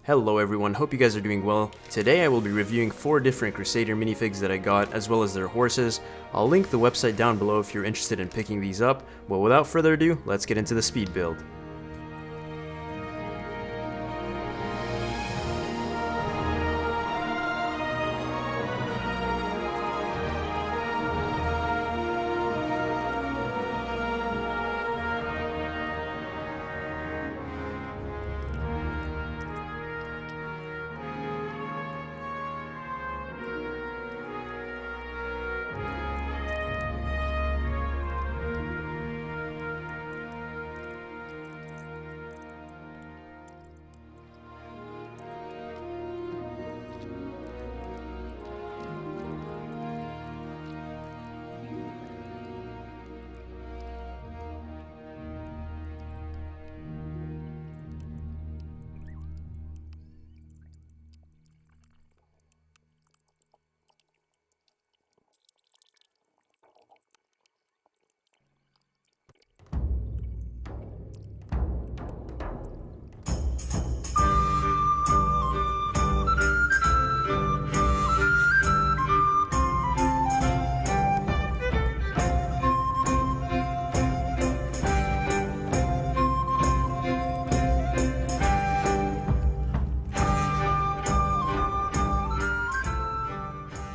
Hello everyone, hope you guys are doing well. Today I will be reviewing 4 different Crusader minifigs that I got, as well as their horses. I'll link the website down below if you're interested in picking these up, but without further ado, let's get into the speed build.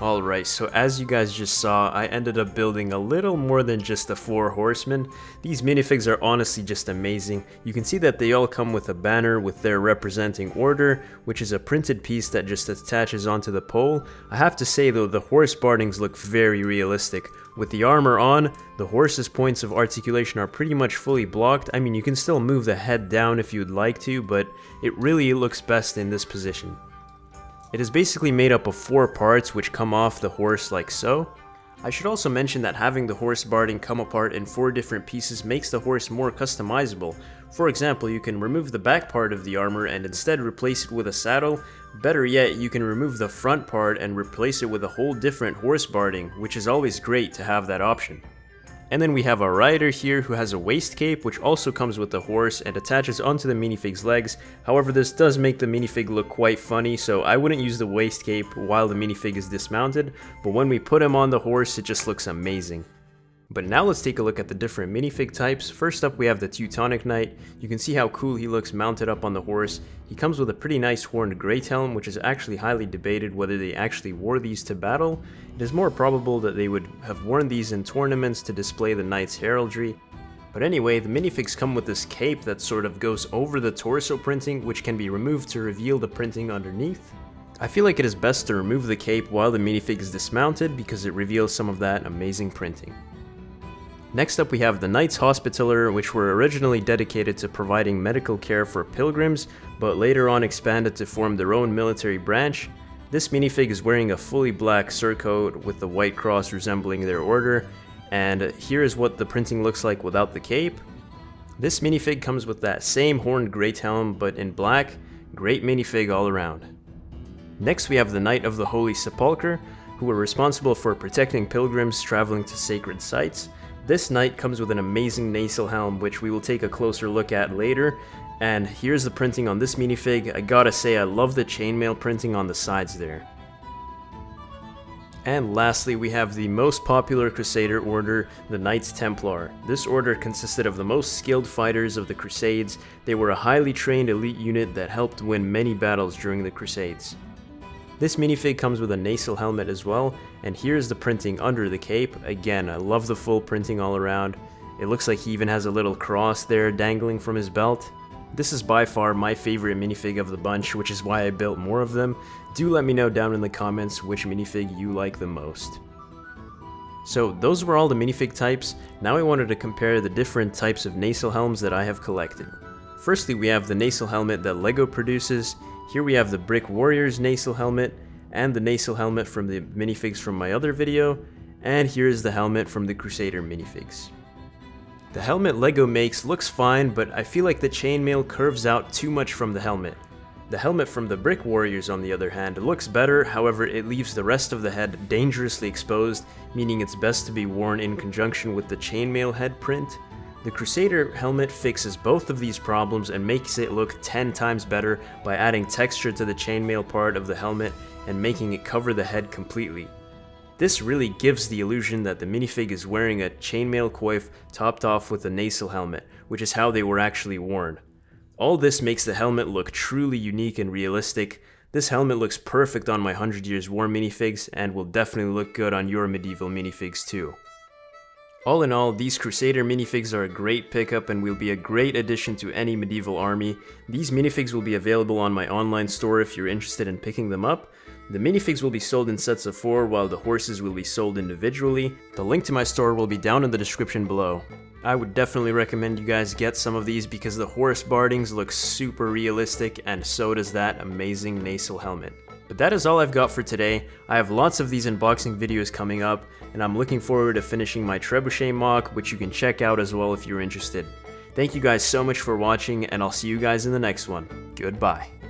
Alright, so as you guys just saw, I ended up building a little more than just the 4 horsemen. These minifigs are honestly just amazing. You can see that they all come with a banner with their representing order, which is a printed piece that just attaches onto the pole. I have to say though, the horse bardings look very realistic. With the armor on, the horse's points of articulation are pretty much fully blocked. I mean, you can still move the head down if you'd like to, but it really looks best in this position. It is basically made up of 4 parts which come off the horse like so. I should also mention that having the horse barding come apart in 4 different pieces makes the horse more customizable. For example, you can remove the back part of the armor and instead replace it with a saddle. Better yet, you can remove the front part and replace it with a whole different horse barding, which is always great to have that option. And then we have a rider here who has a waist cape, which also comes with the horse and attaches onto the minifig's legs. However, this does make the minifig look quite funny, so I wouldn't use the waist cape while the minifig is dismounted, but when we put him on the horse, it just looks amazing. But now let's take a look at the different minifig types. First up we have the Teutonic Knight. You can see how cool he looks mounted up on the horse. He comes with a pretty nice horned great helm, which is actually highly debated whether they actually wore these to battle. It is more probable that they would have worn these in tournaments to display the knight's heraldry. But anyway, the minifigs come with this cape that sort of goes over the torso printing, which can be removed to reveal the printing underneath. I feel like it is best to remove the cape while the minifig is dismounted because it reveals some of that amazing printing. Next up we have the Knights Hospitaller, which were originally dedicated to providing medical care for pilgrims, but later on expanded to form their own military branch. This minifig is wearing a fully black surcoat with the white cross resembling their order, and here is what the printing looks like without the cape. This minifig comes with that same horned great helm, but in black. Great minifig all around. Next we have the Knight of the Holy Sepulchre, who were responsible for protecting pilgrims traveling to sacred sites. This knight comes with an amazing nasal helm, which we will take a closer look at later. And here's the printing on this minifig. I gotta say, I love the chainmail printing on the sides there. And lastly, we have the most popular Crusader order, the Knights Templar. This order consisted of the most skilled fighters of the Crusades. They were a highly trained elite unit that helped win many battles during the Crusades. This minifig comes with a nasal helmet as well, and here's the printing under the cape. Again, I love the full printing all around. It looks like he even has a little cross there dangling from his belt. This is by far my favorite minifig of the bunch, which is why I built more of them. Do let me know down in the comments which minifig you like the most. So those were all the minifig types. Now I wanted to compare the different types of nasal helms that I have collected. Firstly, we have the nasal helmet that LEGO produces. Here we have the Brick Warriors nasal helmet, and the nasal helmet from the minifigs from my other video, and here is the helmet from the Crusader minifigs. The helmet LEGO makes looks fine, but I feel like the chainmail curves out too much from the helmet. The helmet from the Brick Warriors, on the other hand, looks better, however it leaves the rest of the head dangerously exposed, meaning it's best to be worn in conjunction with the chainmail head print. The Crusader helmet fixes both of these problems and makes it look 10 times better by adding texture to the chainmail part of the helmet and making it cover the head completely. This really gives the illusion that the minifig is wearing a chainmail coif topped off with a nacelle helmet, which is how they were actually worn. All this makes the helmet look truly unique and realistic. This helmet looks perfect on my 100 Years War minifigs and will definitely look good on your medieval minifigs too. All in all, these Crusader minifigs are a great pickup and will be a great addition to any medieval army. These minifigs will be available on my online store if you're interested in picking them up. The minifigs will be sold in sets of 4 while the horses will be sold individually. The link to my store will be down in the description below. I would definitely recommend you guys get some of these because the horse bardings look super realistic and so does that amazing nacelle helmet. But that is all I've got for today. I have lots of these unboxing videos coming up, and I'm looking forward to finishing my trebuchet mock, which you can check out as well if you're interested. Thank you guys so much for watching, and I'll see you guys in the next one. Goodbye.